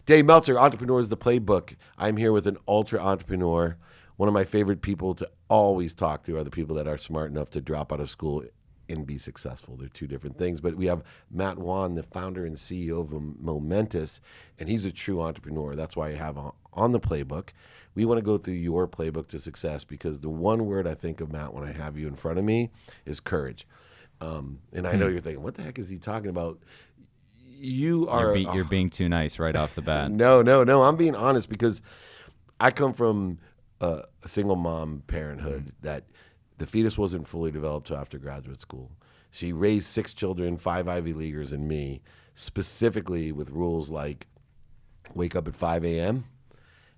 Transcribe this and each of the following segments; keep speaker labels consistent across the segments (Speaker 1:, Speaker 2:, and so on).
Speaker 1: Dave Meltzer, Entrepreneurs, the Playbook. I'm here with an ultra entrepreneur. One of my favorite people to always talk to are the people that are smart enough to drop out of school and be successful. They're two different things. But we have Matt Wan, the founder and CEO of Momentous, and he's a true entrepreneur. That's why I have on the Playbook. We want to go through your playbook to success because the one word I think of, Matt, when I have you in front of me is courage. And I know you're thinking, what the heck is he talking about?
Speaker 2: You're being too nice right off the bat.
Speaker 1: No. I'm being honest because I come from a single mom parenthood that the fetus wasn't fully developed till after graduate school. She raised 6 children, 5 Ivy Leaguers, and me, specifically with rules like wake up at 5 a.m.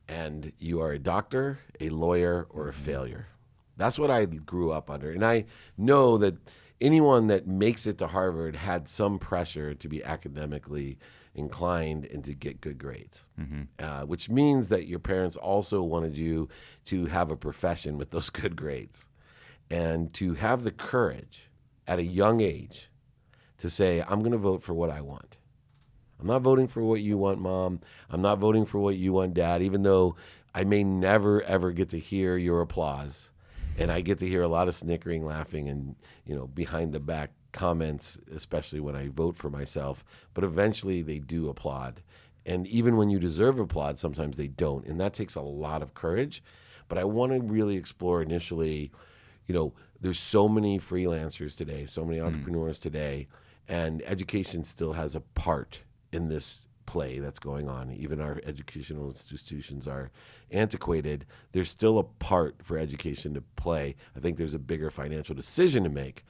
Speaker 1: and you are a doctor, a lawyer, or a failure. That's what I grew up under. And I know that anyone that makes it to Harvard had some pressure to be academically inclined and to get good grades, which means that your parents also wanted you to have a profession with those good grades and to have the courage at a young age to say, I'm going to vote for what I want. I'm not voting for what you want, Mom. I'm not voting for what you want, Dad, even though I may never, ever get to hear your applause. And I get to hear a lot of snickering, laughing, and behind the back comments, especially when I vote for myself. But eventually they do applaud. And even when you deserve applause, sometimes they don't. And that takes a lot of courage. But I want to really explore initially, there's so many freelancers today, so many entrepreneurs today, and education still has a part in this play that's going on. Even our educational institutions are antiquated. There's still a part for education to play. I think there's a bigger financial decision to make.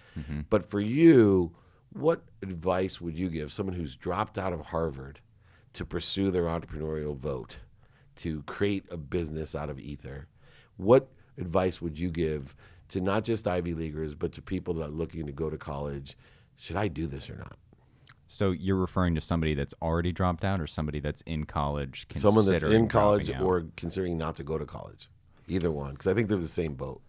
Speaker 1: But for you, what advice would you give someone who's dropped out of Harvard to pursue their entrepreneurial vote, to create a business out of ether? What advice would you give to not just Ivy Leaguers, but to people that are looking to go to college? Should I do this or not?
Speaker 2: So you're referring to somebody that's already dropped out or somebody that's in college
Speaker 1: someone that's in college
Speaker 2: dropping out?
Speaker 1: Or considering not to go to college? Either one, because I think they're the same boat.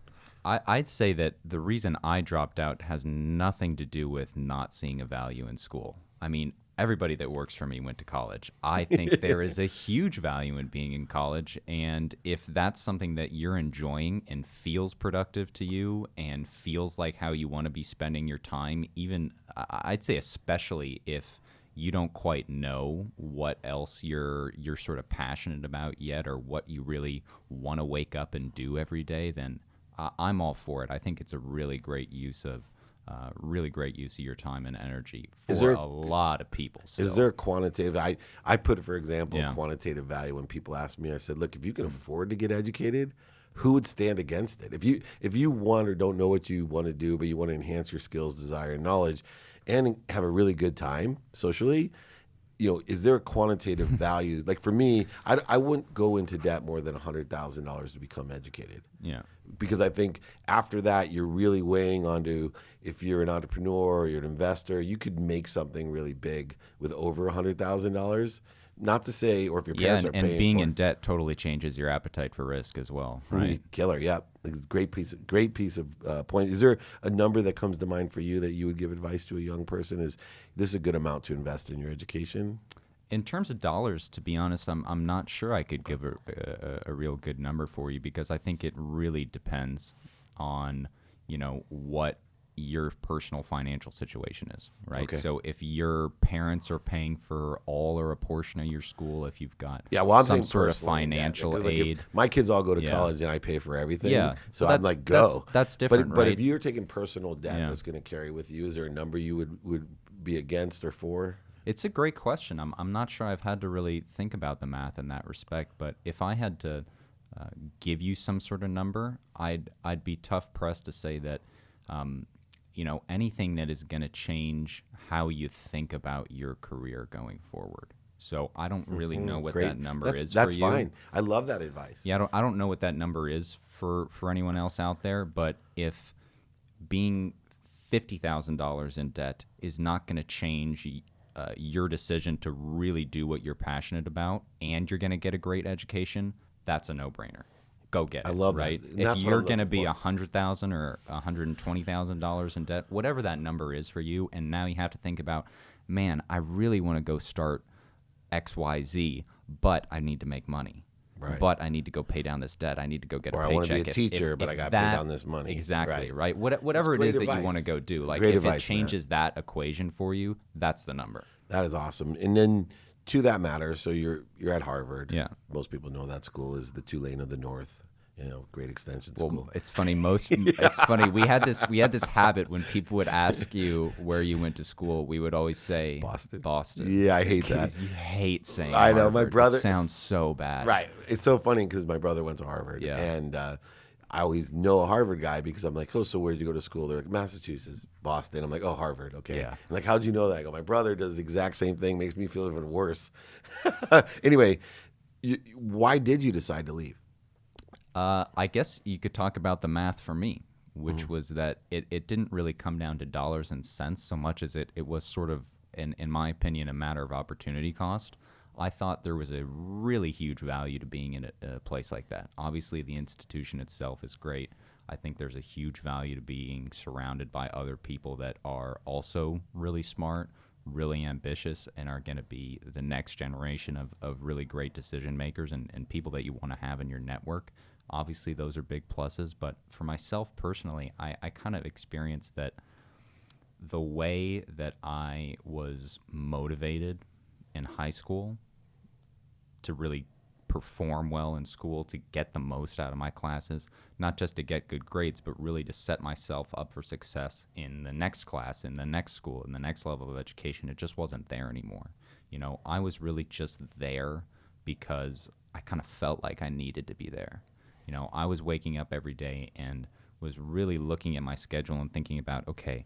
Speaker 2: I'd say that the reason I dropped out has nothing to do with not seeing a value in school. I mean, everybody that works for me went to college. I think there is a huge value in being in college, and if that's something that you're enjoying and feels productive to you and feels like how you want to be spending your time, even I'd say especially if you don't quite know what else you're sort of passionate about yet or what you really want to wake up and do every day, then I'm all for it. I think it's a really great use of your time and energy for a lot of people. Still.
Speaker 1: Is there a quantitative? I put, for example, quantitative value when people ask me. I said, look, if you can afford to get educated, who would stand against it? If you want or don't know what you want to do, but you want to enhance your skills, desire, and knowledge, and have a really good time socially, is there a quantitative value? Like for me, I wouldn't go into debt more than $100,000 to become educated.
Speaker 2: Yeah.
Speaker 1: Because I think after that, you're really weighing onto if you're an entrepreneur or you're an investor, you could make something really big with over $100,000. Not to say, or if your parents are paying for it.
Speaker 2: And being in debt totally changes your appetite for risk as well, right?
Speaker 1: Killer, yeah. Great piece of point. Is there a number that comes to mind for you that you would give advice to a young person? Is this a good amount to invest in your education?
Speaker 2: In terms of dollars, to be honest, I'm not sure I could give a real good number for you because I think it really depends on, what your personal financial situation is, right?
Speaker 1: Okay.
Speaker 2: So if your parents are paying for all or a portion of your school, if you've got
Speaker 1: some
Speaker 2: sort of financial aid.
Speaker 1: My kids all go to college and I pay for everything.
Speaker 2: Yeah.
Speaker 1: So I'm like, go.
Speaker 2: That's different,
Speaker 1: but
Speaker 2: right?
Speaker 1: if you're taking personal debt that's going to carry with you, is there a number you would be against or for?
Speaker 2: It's a great question. I'm not sure I've had to really think about the math in that respect, but if I had to give you some sort of number, I'd be tough pressed to say that anything that is going to change how you think about your career going forward. So I don't really know what that number is for you.
Speaker 1: That's fine. I love that advice.
Speaker 2: Yeah, I don't know what that number is for anyone else out there, but if being $50,000 in debt is not going to change your decision to really do what you're passionate about and you're going to get a great education, that's a no-brainer. Go get it.
Speaker 1: I love
Speaker 2: right?
Speaker 1: That.
Speaker 2: If you're going to be $100,000 or $120,000 in debt, whatever that number is for you, and now you have to think about, man, I really want to go start XYZ, but I need to make money.
Speaker 1: Right.
Speaker 2: But I need to go pay down this debt. I need to go get a paycheck.
Speaker 1: I want to be a teacher, but I got to pay down this money.
Speaker 2: Exactly, right? Whatever it is that you want to go do. Like, if it changes that equation for you, that's the number.
Speaker 1: That is awesome. And then to that matter, so you're at Harvard.
Speaker 2: Yeah.
Speaker 1: Most people know that school is the Tulane of the North. Great extension school.
Speaker 2: Well, it's funny. It's funny. We had this habit when people would ask you where you went to school. We would always say Boston.
Speaker 1: Yeah, I hate that.
Speaker 2: You hate saying.
Speaker 1: I know.
Speaker 2: Harvard.
Speaker 1: My brother.
Speaker 2: It sounds so bad.
Speaker 1: Right. It's so funny because my brother went to Harvard.
Speaker 2: Yeah.
Speaker 1: And I always know a Harvard guy because I'm like, oh, so where did you go to school? They're like, Massachusetts, Boston. I'm like, oh, Harvard. Okay.
Speaker 2: Yeah.
Speaker 1: And like, how'd you know that? I go, my brother does the exact same thing. Makes me feel even worse. Anyway, why did you decide to leave?
Speaker 2: I guess you could talk about the math for me, which was that it didn't really come down to dollars and cents so much as it was sort of, in my opinion, a matter of opportunity cost. I thought there was a really huge value to being in a place like that. Obviously, the institution itself is great. I think there's a huge value to being surrounded by other people that are also really smart, really ambitious, and are going to be the next generation of really great decision makers and people that you want to have in your network. Obviously, those are big pluses, but for myself personally, I kind of experienced that the way that I was motivated in high school to really perform well in school, to get the most out of my classes, not just to get good grades, but really to set myself up for success in the next class, in the next school, in the next level of education, it just wasn't there anymore. I was really just there because I kind of felt like I needed to be there. I was waking up every day and was really looking at my schedule and thinking about, okay,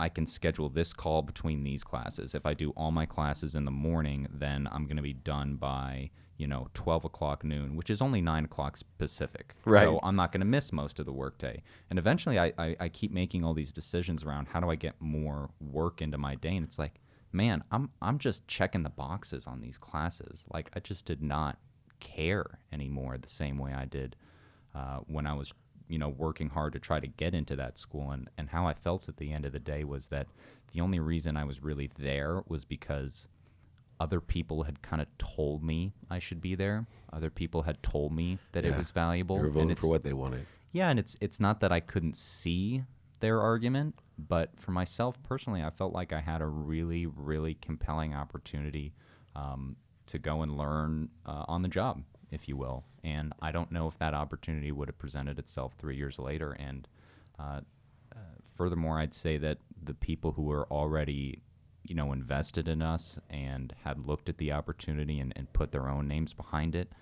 Speaker 2: I can schedule this call between these classes. If I do all my classes in the morning, then I'm going to be done by, 12 o'clock noon, which is only 9 o'clock Pacific.
Speaker 1: Right.
Speaker 2: So I'm not going to miss most of the workday. And eventually I keep making all these decisions around how do I get more work into my day. And it's like, man, I'm just checking the boxes on these classes. Like, I just did not care anymore the same way I did when I was working hard to try to get into that school. And how I felt at the end of the day was that the only reason I was really there was because other people had kind of told me I should be there. Other people had told me that it was valuable.
Speaker 1: You were voting for what they wanted.
Speaker 2: Yeah, and it's not that I couldn't see their argument, but for myself personally, I felt like I had a really, really compelling opportunity to go and learn on the job, if you will. And I don't know if that opportunity would have presented itself 3 years later. And furthermore, I'd say that the people who were already, invested in us and had looked at the opportunity and put their own names behind it,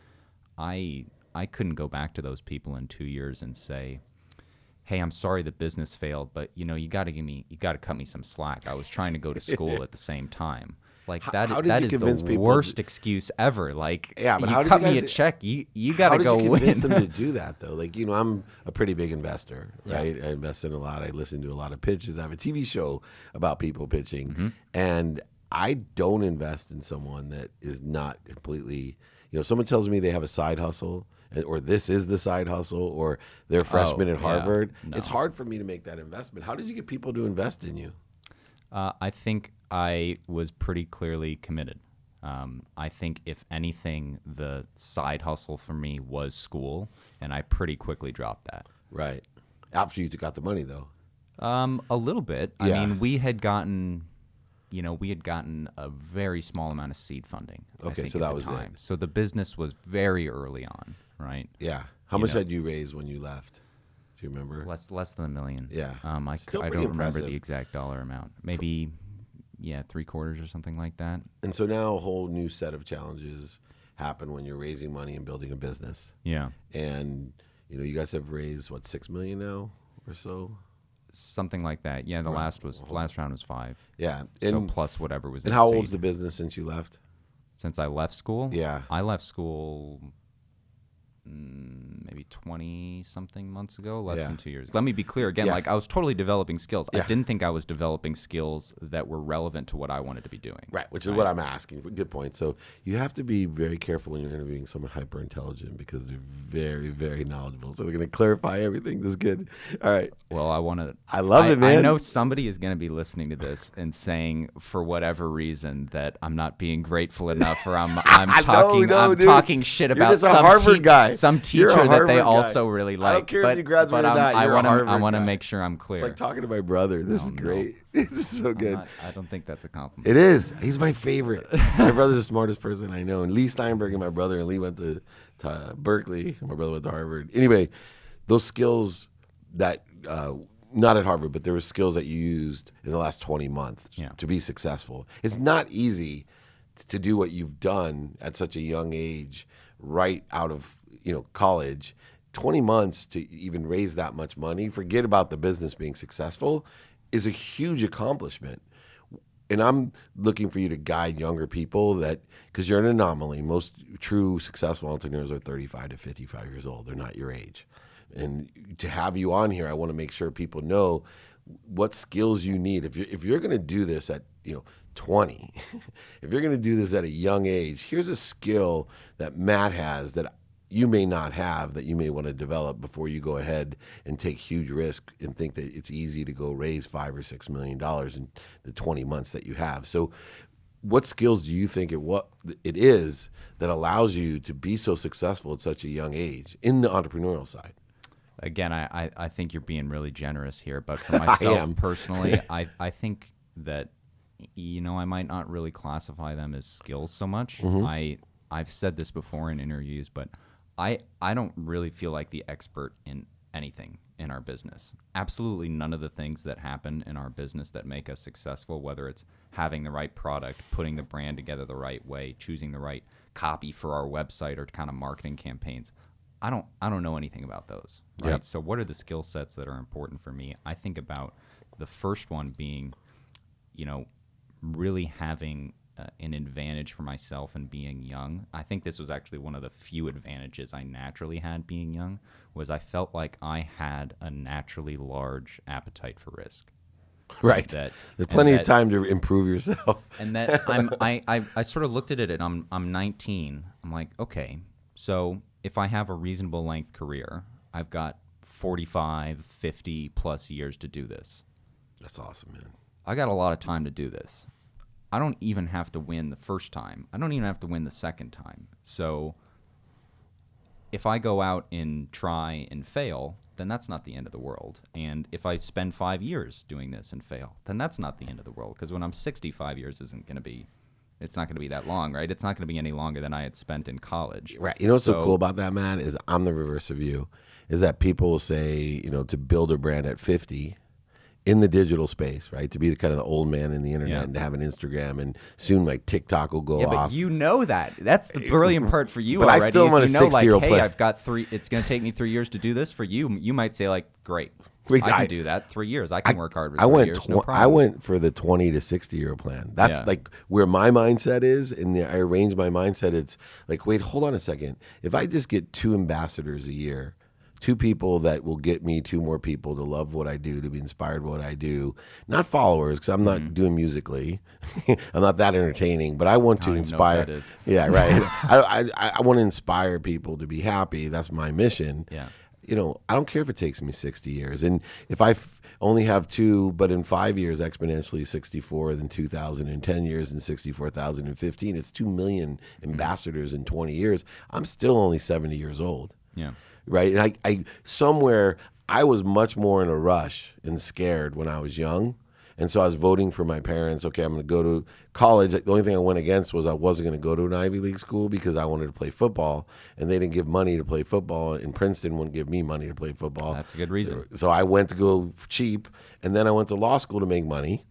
Speaker 2: I couldn't go back to those people in 2 years and say, hey, I'm sorry the business failed, but you got to cut me some slack. I was trying to go to school at the same time. Like, that is the worst excuse ever. Like,
Speaker 1: yeah, but
Speaker 2: you
Speaker 1: how did
Speaker 2: cut
Speaker 1: you
Speaker 2: me
Speaker 1: guys,
Speaker 2: a check, you got to go
Speaker 1: win. How did you
Speaker 2: win.
Speaker 1: convince them to do that, though? Like, I'm a pretty big investor, right? I invest in a lot. I listen to a lot of pitches. I have a TV show about people pitching. And I don't invest in someone that is not completely, someone tells me they have a side hustle, or this is the side hustle, or they're freshmen at Harvard.
Speaker 2: No.
Speaker 1: It's hard for me to make that investment. How did you get people to invest in you?
Speaker 2: I think I was pretty clearly committed. I think, if anything, the side hustle for me was school, and I pretty quickly dropped that.
Speaker 1: Right. After you got the money, though.
Speaker 2: A little bit.
Speaker 1: Yeah.
Speaker 2: I mean, we had gotten a very small amount of seed funding.
Speaker 1: Okay,
Speaker 2: I think,
Speaker 1: so
Speaker 2: at
Speaker 1: that
Speaker 2: the
Speaker 1: was
Speaker 2: time.
Speaker 1: it.
Speaker 2: So the business was very early on, right?
Speaker 1: Yeah. How much had you raised when you left? Do you remember?
Speaker 2: Less than $1 million.
Speaker 1: Yeah.
Speaker 2: I don't remember the exact dollar amount. Maybe, 3/4 or something like that.
Speaker 1: And so now a whole new set of challenges happen when you're raising money and building a business.
Speaker 2: Yeah.
Speaker 1: And you guys have raised $6 million now or so?
Speaker 2: Something like that. Yeah, the last round was 5.
Speaker 1: Yeah.
Speaker 2: So plus whatever was in
Speaker 1: And how
Speaker 2: seed.
Speaker 1: old's the business since you left?
Speaker 2: Since I left school?
Speaker 1: Yeah.
Speaker 2: I left school maybe 20 something months ago, less
Speaker 1: Yeah.
Speaker 2: than 2 years. Let me be clear again,
Speaker 1: Yeah.
Speaker 2: like I was totally developing skills. I
Speaker 1: Yeah.
Speaker 2: didn't think I was developing skills that were relevant to what I wanted to be doing.
Speaker 1: Right, which is what I'm asking. Good point. So you have to be very careful when you're interviewing someone hyper intelligent because they're very, very knowledgeable. So they're going to clarify everything. This is good. All right.
Speaker 2: Well,
Speaker 1: I love it, man.
Speaker 2: I know somebody is going to be listening to this and saying, for whatever reason, that I'm not being grateful enough, or I'm talking shit
Speaker 1: You're
Speaker 2: about
Speaker 1: just a Harvard guy.
Speaker 2: some
Speaker 1: You're a
Speaker 2: teacher that
Speaker 1: Harvard
Speaker 2: they
Speaker 1: guy.
Speaker 2: also really like.
Speaker 1: I don't care if you graduated or not.
Speaker 2: I
Speaker 1: You're a Harvard
Speaker 2: want to
Speaker 1: guy.
Speaker 2: make sure I'm clear.
Speaker 1: It's like talking to my brother. This is great. This is so good.
Speaker 2: I don't think that's a compliment.
Speaker 1: It is. He's my favorite. My brother's the smartest person I know. And Lee Steinberg and my brother, and Lee went to Berkeley. My brother went to Harvard. Anyway, those skills that, not at Harvard, but there were skills that you used in the last 20 months to be successful. It's not easy to do what you've done at such a young age, right out of college. 20 months to even raise that much money, forget about the business being successful, is a huge accomplishment. And I'm looking for you to guide younger people because you're an anomaly. Most true successful entrepreneurs are 35 to 55 years old. They're not your age. And to have you on here, I want to make sure people know what skills you need. If you're going to do this at 20, if you're going to do this at a young age, here's a skill that Matt has that you may not have, that you may want to develop before you go ahead and take huge risk and think that it's easy to go raise $5 or $6 million in the 20 months that you have. So what skills do you think it is that allows you to be so successful at such a young age in the entrepreneurial side?
Speaker 2: Again, I think you're being really generous here, but for myself personally, I think that, I might not really classify them as skills so much.
Speaker 1: Mm-hmm.
Speaker 2: I've said this before in interviews, but I don't really feel like the expert in anything in our business. Absolutely none of the things that happen in our business that make us successful, whether it's having the right product, putting the brand together the right way, choosing the right copy for our website or kind of marketing campaigns. I don't know anything about those. Right.
Speaker 1: Yep.
Speaker 2: So what are the skill sets that are important for me? I think about the first one being, really having an advantage for myself and being young. I think this was actually one of the few advantages I naturally had being young, was I felt like I had a naturally large appetite for risk.
Speaker 1: Right. There's plenty of time to improve yourself.
Speaker 2: And that I sort of looked at it, and I'm 19. I'm like, okay, so if I have a reasonable length career, I've got 45, 50 plus years to do this.
Speaker 1: That's awesome, man.
Speaker 2: I got a lot of time to do this. I don't even have to win the first time. I don't even have to win the second time. So if I go out and try and fail, then that's not the end of the world. And if I spend 5 years doing this and fail, then that's not the end of the world. Because when I'm 65 years it's not going to be that long, right? It's not going to be any longer than I had spent in college.
Speaker 1: Right. You know what's so cool about that, man, is I'm the reverse of you, is that people say, to build a brand at 50 in the digital space, right? To be the kind of the old man in the internet and to have an Instagram, and soon like TikTok will go off.
Speaker 2: But you know that. That's the brilliant part for you
Speaker 1: but
Speaker 2: already.
Speaker 1: I still want a 60-year-old
Speaker 2: hey,
Speaker 1: plan.
Speaker 2: I've got it's going to take me 3 years to do this. For you, you might say like, great. I can do that. 3 years. I can work hard for 3 years. No problem.
Speaker 1: I went for the 20 to 60-year plan. That's like where my mindset is, and I arrange my mindset. It's like, wait, hold on a second. If I just get 2 ambassadors a year, 2 people that will get me 2 more people to love what I do, to be inspired by what I do, not followers, because I'm not doing Musically. I'm not that entertaining, but I want to inspire.
Speaker 2: Know what that is.
Speaker 1: Yeah, right. I want to inspire people to be happy. That's my mission.
Speaker 2: Yeah.
Speaker 1: I don't care if it takes me 60 years. And if I only have 2, but in 5 years, exponentially 64, then 2,000 in 10 years, and 64,000 in 15, it's 2 million ambassadors in 20 years. I'm still only 70 years old.
Speaker 2: Yeah.
Speaker 1: Right. And I somewhere I was much more in a rush and scared when I was young. And so I was voting for my parents. Okay, I'm going to go to college. The only thing I went against was I wasn't going to go to an Ivy League school because I wanted to play football, and they didn't give money to play football, and Princeton wouldn't give me money to play football.
Speaker 2: That's a good reason.
Speaker 1: So I went to go cheap, and then I went to law school to make money.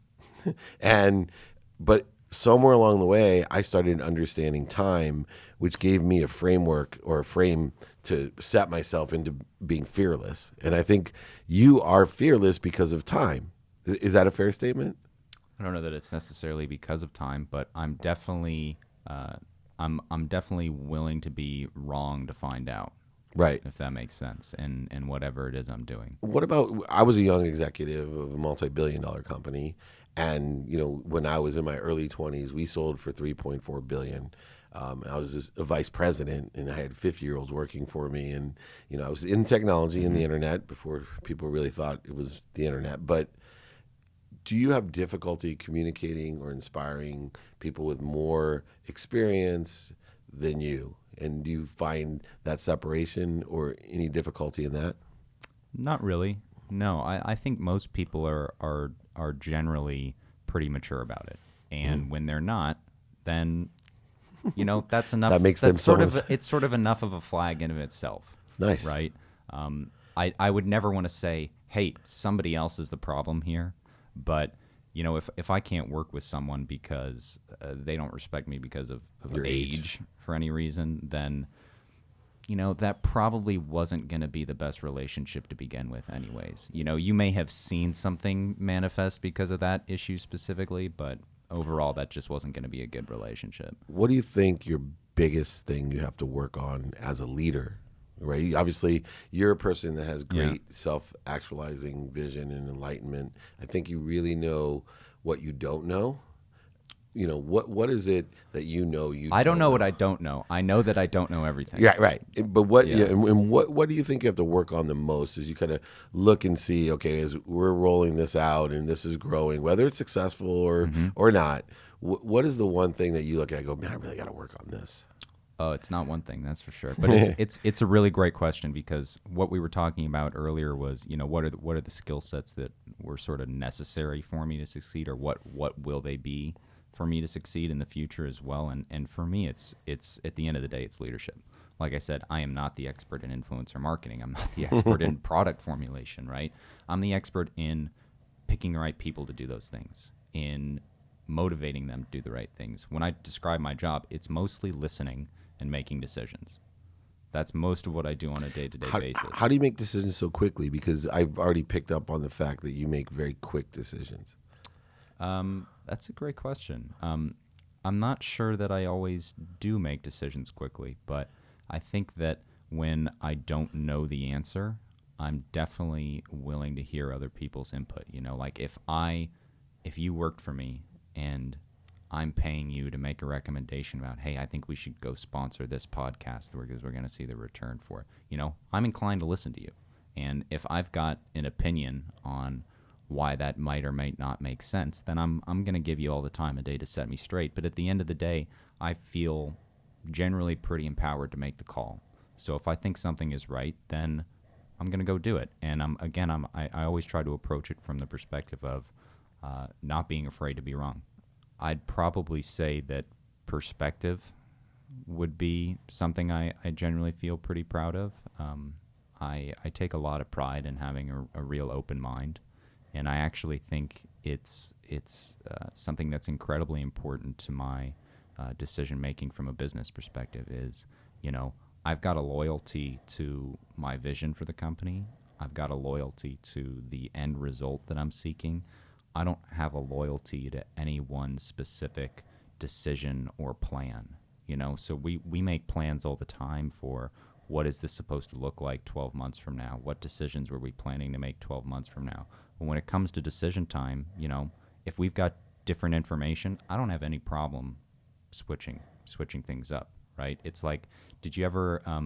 Speaker 1: But somewhere along the way, I started understanding time, which gave me a framework or a frame to set myself into being fearless. And I think you are fearless because of time. Is that a fair statement?
Speaker 2: I don't know that it's necessarily because of time, but I'm definitely I'm definitely willing to be wrong to find out.
Speaker 1: Right.
Speaker 2: if that makes sense, in whatever it is I'm doing.
Speaker 1: What about, I was a young executive of a multi-billion-dollar company, and when I was in my early 20s, we sold for 3.4 billion. I was a vice president, and I had 50-year-olds working for me, and I was in technology and the internet before people really thought it was the internet. But do you have difficulty communicating or inspiring people with more experience than you? And do you find that separation or any difficulty in that?
Speaker 2: Not really. No, I think most people are generally pretty mature about it, and when they're not, then that's enough.
Speaker 1: That makes
Speaker 2: that's
Speaker 1: them
Speaker 2: it's sort of enough of a flag in of itself.
Speaker 1: Nice.
Speaker 2: Right? I would never want to say, hey, somebody else is the problem here, but if I can't work with someone because they don't respect me because of
Speaker 1: Your
Speaker 2: age for any reason, then that probably wasn't going to be the best relationship to begin with anyways. You may have seen something manifest because of that issue specifically, but overall that just wasn't going to be a good relationship.
Speaker 1: What do you think your biggest thing you have to work on as a leader? Right? Obviously, you're a person that has great self-actualizing vision and enlightenment. I think you really know what you don't know. What is it that you
Speaker 2: I don't know what I don't know. I know that I don't know everything.
Speaker 1: Yeah, right. But what and what do you think you have to work on the most as you kind of look and see, okay, as we're rolling this out and this is growing, whether it's successful or not, what is the one thing that you look at and go, man, I really got to work on this?
Speaker 2: Oh, it's not one thing, that's for sure. But it's a really great question, because what we were talking about earlier was, what are the skill sets that were sort of necessary for me to succeed, or what will they be for me to succeed in the future as well? And for me, it's at the end of the day, it's leadership. Like I said, I am not the expert in influencer marketing. I'm not the expert in product formulation, right? I'm the expert in picking the right people to do those things, in motivating them to do the right things. When I describe my job, it's mostly listening and making decisions. That's most of what I do on a day-to-day basis.
Speaker 1: How do you make decisions so quickly? Because I've already picked up on the fact that you make very quick decisions.
Speaker 2: That's a great question. I'm not sure that I always do make decisions quickly, but I think that when I don't know the answer, I'm definitely willing to hear other people's input. Like if you worked for me and I'm paying you to make a recommendation about, hey, I think we should go sponsor this podcast because we're going to see the return for it. I'm inclined to listen to you. And if I've got an opinion on why that might or might not make sense, then I'm going to give you all the time of day to set me straight. But at the end of the day, I feel generally pretty empowered to make the call. So if I think something is right, then I'm going to go do it. And I always try to approach it from the perspective of not being afraid to be wrong. I'd probably say that perspective would be something I generally feel pretty proud of. I take a lot of pride in having a real open mind, and I actually think it's something that's incredibly important to my decision making from a business perspective. Is I've got a loyalty to my vision for the company. I've got a loyalty to the end result that I'm seeking. I don't have a loyalty to any one specific decision or plan, So we make plans all the time for what is this supposed to look like 12 months from now? What decisions were we planning to make 12 months from now? But when it comes to decision time, if we've got different information, I don't have any problem switching things up, right? It's like, did you ever, are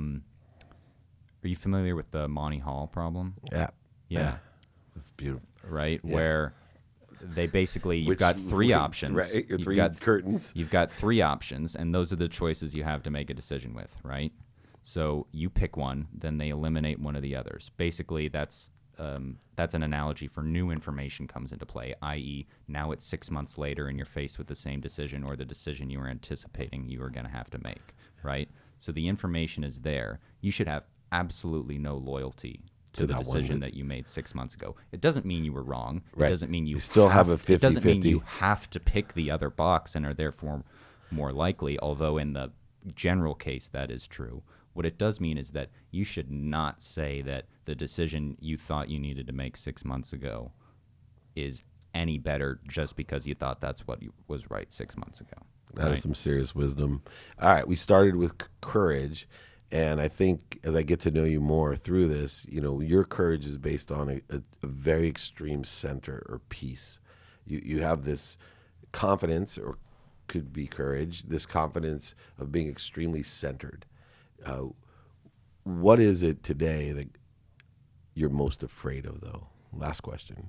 Speaker 2: you familiar with the Monty Hall problem?
Speaker 1: Yeah. That's beautiful.
Speaker 2: Right?
Speaker 1: Yeah.
Speaker 2: Where they basically, you've got three options.
Speaker 1: Right, three curtains.
Speaker 2: You've got three options, and those are the choices you have to make a decision with, right? So you pick one, then they eliminate one of the others. Basically, that's an analogy for new information comes into play, i.e. now it's 6 months later and you're faced with the same decision or the decision you were anticipating you were going to have to make, right? So the information is there. You should have absolutely no loyalty to the decision that you made 6 months ago. It doesn't mean you were wrong.
Speaker 1: Right.
Speaker 2: It doesn't mean you
Speaker 1: still have a 50-50.
Speaker 2: It doesn't mean you have to pick the other box and are therefore more likely, although in the general case that is true. What it does mean is that you should not say that the decision you thought you needed to make 6 months ago is any better just because you thought that's what was right 6 months ago.
Speaker 1: That is some serious wisdom. All right, we started with courage. And I think as I get to know you more through this, your courage is based on a very extreme center or peace. You have this confidence, or could be courage, this confidence of being extremely centered. What is it today that you're most afraid of, though? Last question.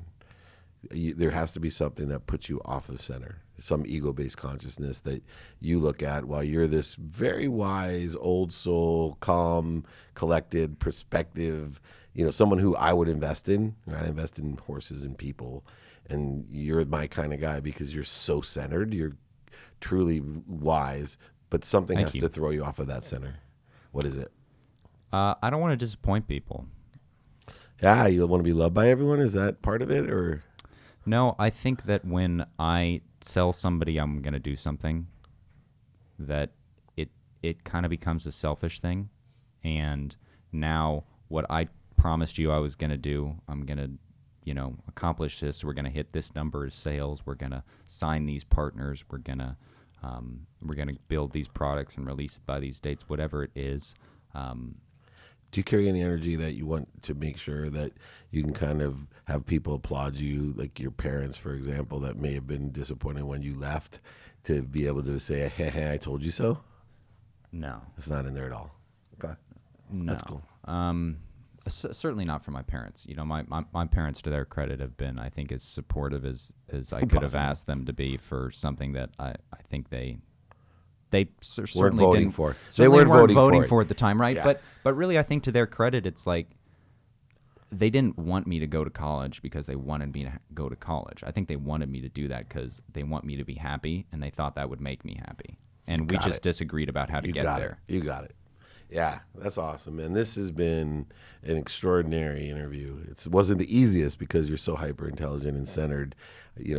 Speaker 1: There has to be something that puts you off of center, some ego-based consciousness that you look at while you're this very wise, old soul, calm, collected perspective, someone who I would invest in. I invest in horses and people, and you're my kind of guy because you're so centered. You're truly wise, but something has to throw you off of that center. What is it?
Speaker 2: I don't want to disappoint people.
Speaker 1: Yeah, you want to be loved by everyone? Is that part of it, or?
Speaker 2: No, I think that when I tell somebody I'm going to do something, that it kind of becomes a selfish thing. And now what I promised you I was going to do, I'm going to, accomplish this. We're going to hit this number of sales. We're going to sign these partners. We're going to build these products and release it by these dates, whatever it is.
Speaker 1: Do you carry any energy that you want to make sure that you can kind of have people applaud you, like your parents, for example, that may have been disappointed when you left, to be able to say, hey, I told you so?
Speaker 2: No.
Speaker 1: It's not in there at all. Okay.
Speaker 2: No.
Speaker 1: That's cool.
Speaker 2: Certainly not for my parents. My parents, to their credit, have been, I think, as supportive as I could have asked them to be for something that I think they certainly
Speaker 1: voting for.
Speaker 2: They
Speaker 1: weren't
Speaker 2: voting for
Speaker 1: it
Speaker 2: at the time, right?
Speaker 1: Yeah.
Speaker 2: But really, I think to their credit, it's like they didn't want me to go to college because they wanted me to go to college. I think they wanted me to do that because they want me to be happy, and they thought that would make me happy. And we just disagreed about how to get there.
Speaker 1: You got it. Yeah, that's awesome, man. This has been an extraordinary interview. It wasn't the easiest because you're so hyper intelligent and centered.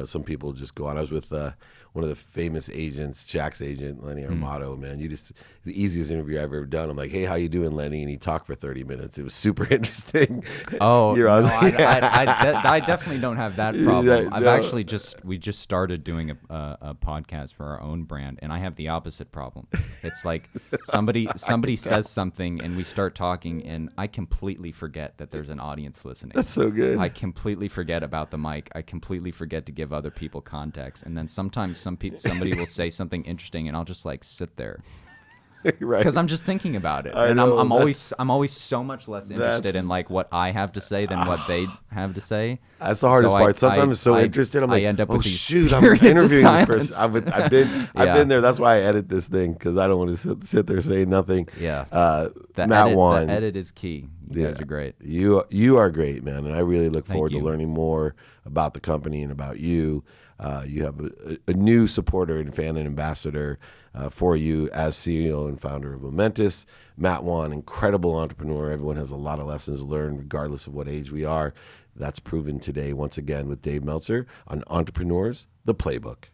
Speaker 1: Some people just go on. I was with one of the famous agents, Jack's agent, Lenny Armato, man. The easiest interview I've ever done. I'm like, hey, how you doing, Lenny? And he talked for 30 minutes. It was super interesting.
Speaker 2: Oh, I definitely don't have that problem. We just started doing a podcast for our own brand, and I have the opposite problem. It's like somebody says something, and we start talking, and I completely forget that there's an audience listening.
Speaker 1: That's so good.
Speaker 2: I completely forget about the mic. I completely forget to give other people context, and then sometimes somebody will say something interesting, and I'll just like sit there, right? Because I'm just thinking about it, and I'm always so much less interested in like what I have to say than what they have to say.
Speaker 1: That's the hardest part. Sometimes I'm so interested. I'm like,
Speaker 2: I end up with
Speaker 1: shoot, I'm interviewing this person. I've been there. That's why I edit this thing, because I don't want to sit there saying nothing.
Speaker 2: Yeah.
Speaker 1: Matt Wan.
Speaker 2: The edit is key. You guys are great.
Speaker 1: You are great, man, and I really look forward to learning more about the company and about you. You have a new supporter and fan and ambassador for you as CEO and founder of Momentous. Matt Wan, incredible entrepreneur. Everyone has a lot of lessons to learn regardless of what age we are. That's proven today once again with Dave Meltzer on Entrepreneurs, the Playbook.